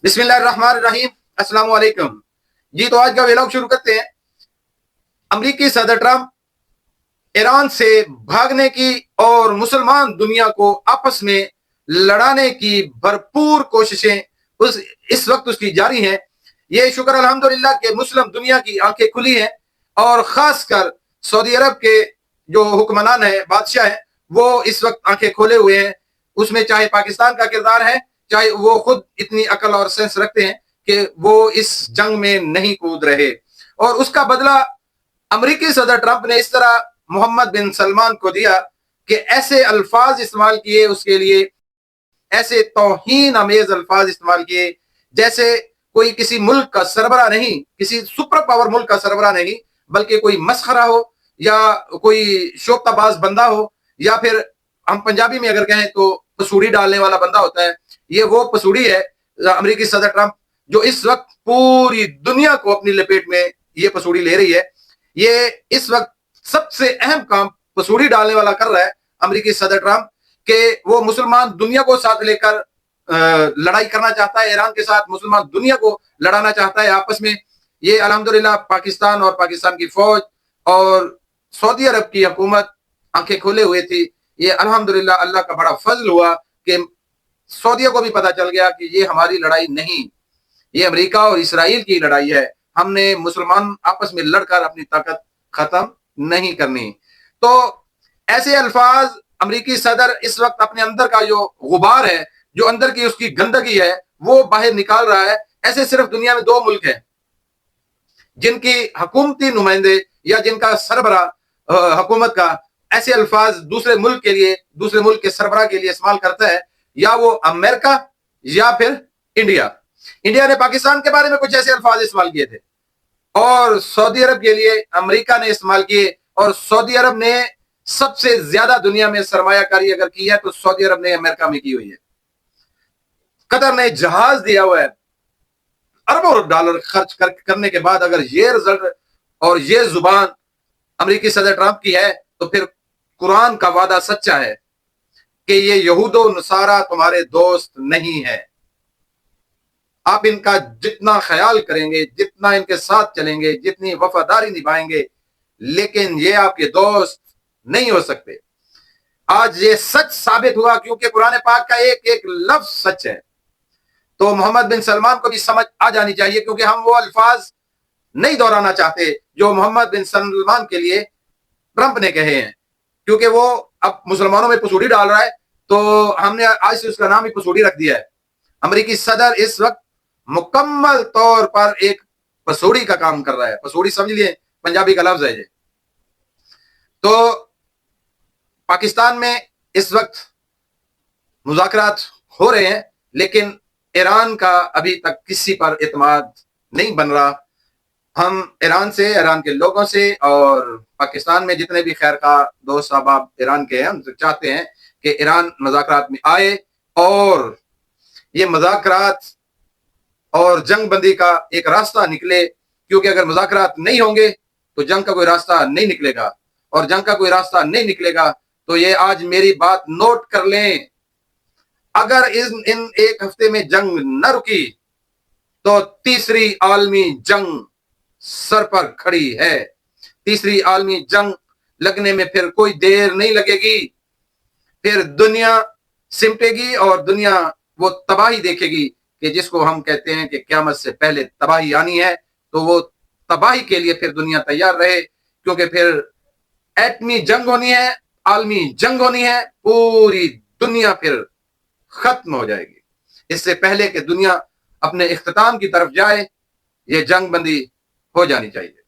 بسم اللہ الرحمن الرحیم، السلام علیکم جی۔ تو آج کا ویلاگ شروع کرتے ہیں۔ امریکی صدر ٹرمپ ایران سے بھاگنے کی اور مسلمان دنیا کو آپس میں لڑانے کی بھرپور کوششیں اس وقت اس کی جاری ہیں۔ یہ شکر الحمدللہ کہ مسلم دنیا کی آنکھیں کھلی ہیں، اور خاص کر سعودی عرب کے جو حکمران ہیں، بادشاہ ہیں، وہ اس وقت آنکھیں کھولے ہوئے ہیں۔ اس میں چاہے پاکستان کا کردار ہے، چاہے وہ خود اتنی عقل اور سینس رکھتے ہیں کہ وہ اس جنگ میں نہیں کود رہے، اور اس کا بدلہ امریکی صدر ٹرمپ نے اس طرح محمد بن سلمان کو دیا کہ ایسے الفاظ استعمال کیے اس کے لیے، ایسے توہین آمیز الفاظ استعمال کیے جیسے کوئی کسی ملک کا سربراہ نہیں، کسی سپر پاور ملک کا سربراہ نہیں، بلکہ کوئی مسخرہ ہو، یا کوئی شوختا باز بندہ ہو، یا پھر ہم پنجابی میں اگر کہیں تو پسوڑی ڈالنے والا بندہ ہوتا ہے۔ یہ وہ پسوڑی ہے امریکی صدر ٹرمپ، جو اس وقت پوری دنیا کو اپنی لپیٹ میں یہ پسوڑی لے رہی ہے۔ یہ اس وقت سب سے اہم کام پسوڑی ڈالنے والا کر رہا ہے امریکی صدر ٹرمپ، کہ وہ مسلمان دنیا کو ساتھ لے کر لڑائی کرنا چاہتا ہے، ایران کے ساتھ مسلمان دنیا کو لڑانا چاہتا ہے آپس میں۔ یہ الحمدللہ پاکستان اور پاکستان کی فوج اور سعودی عرب کی حکومت آنکھیں کھولے ہوئے تھی۔ یہ الحمدللہ اللہ کا بڑا فضل ہوا کہ سعودیہ کو بھی پتا چل گیا کہ یہ ہماری لڑائی نہیں، یہ امریکہ اور اسرائیل کی لڑائی ہے۔ ہم نے مسلمان آپس میں لڑ کر اپنی طاقت ختم نہیں کرنی۔ تو ایسے الفاظ امریکی صدر اس وقت اپنے اندر کا جو غبار ہے، جو اندر کی اس کی گندگی ہے، وہ باہر نکال رہا ہے۔ ایسے صرف دنیا میں دو ملک ہیں جن کی حکومتی نمائندے یا جن کا سربراہ حکومت کا ایسے الفاظ دوسرے ملک کے لیے، دوسرے ملک کے سربراہ کے لیے استعمال کرتا ہے، یا وہ امریکہ یا پھر انڈیا۔ انڈیا نے پاکستان کے بارے میں کچھ ایسے الفاظ استعمال کیے تھے، اور سعودی عرب کے لیے امریکہ نے استعمال کیے، اور سعودی عرب نے سب سے زیادہ دنیا میں سرمایہ کاری اگر کی ہے تو سعودی عرب نے امریکہ میں کی ہوئی ہے۔ قطر نے جہاز دیا ہوا ہے، اربوں ڈالر خرچ کرنے کے بعد اگر یہ رزلٹ اور یہ زبان امریکی صدر ٹرمپ کی ہے، تو پھر قرآن کا وعدہ سچا ہے کہ یہ یہود و نصارہ تمہارے دوست نہیں ہے۔ آپ ان کا جتنا خیال کریں گے، جتنا ان کے ساتھ چلیں گے، جتنی وفاداری نبھائیں گے، لیکن یہ آپ کے دوست نہیں ہو سکتے۔ آج یہ سچ ثابت ہوا، کیونکہ قرآن پاک کا ایک ایک لفظ سچ ہے۔ تو محمد بن سلمان کو بھی سمجھ آ جانی چاہیے، کیونکہ ہم وہ الفاظ نہیں دہرانا چاہتے جو محمد بن سلمان کے لیے ٹرمپ نے کہے ہیں، کیونکہ وہ اب مسلمانوں میں پسوڑی ڈال رہا ہے، تو ہم نے آج سے اس کا نام ہی پسوڑی رکھ دیا ہے۔ امریکی صدر اس وقت مکمل طور پر ایک پسوڑی کا کام کر رہا ہے۔ پسوڑی سمجھ لیے، پنجابی کا لفظ ہے یہ۔ تو پاکستان میں اس وقت مذاکرات ہو رہے ہیں، لیکن ایران کا ابھی تک کسی پر اعتماد نہیں بن رہا۔ ہم ایران سے، ایران کے لوگوں سے، اور پاکستان میں جتنے بھی خیر خواہ دوست احباب ایران کے ہیں، ان سے چاہتے ہیں کہ ایران مذاکرات میں آئے، اور یہ مذاکرات اور جنگ بندی کا ایک راستہ نکلے، کیونکہ اگر مذاکرات نہیں ہوں گے تو جنگ کا کوئی راستہ نہیں نکلے گا، اور جنگ کا کوئی راستہ نہیں نکلے گا تو یہ آج میری بات نوٹ کر لیں، اگر ان ایک ہفتے میں جنگ نہ رکی تو تیسری عالمی جنگ سر پر کھڑی ہے۔ تیسری عالمی جنگ لگنے میں پھر کوئی دیر نہیں لگے گی، پھر دنیا سمٹے گی، اور دنیا وہ تباہی دیکھے گی کہ جس کو ہم کہتے ہیں کہ قیامت سے پہلے تباہی آنی ہے۔ تو وہ تباہی کے لیے پھر دنیا تیار رہے، کیونکہ پھر ایٹمی جنگ ہونی ہے، عالمی جنگ ہونی ہے، پوری دنیا پھر ختم ہو جائے گی۔ اس سے پہلے کہ دنیا اپنے اختتام کی طرف جائے، یہ جنگ بندی ہو جانی چاہیے۔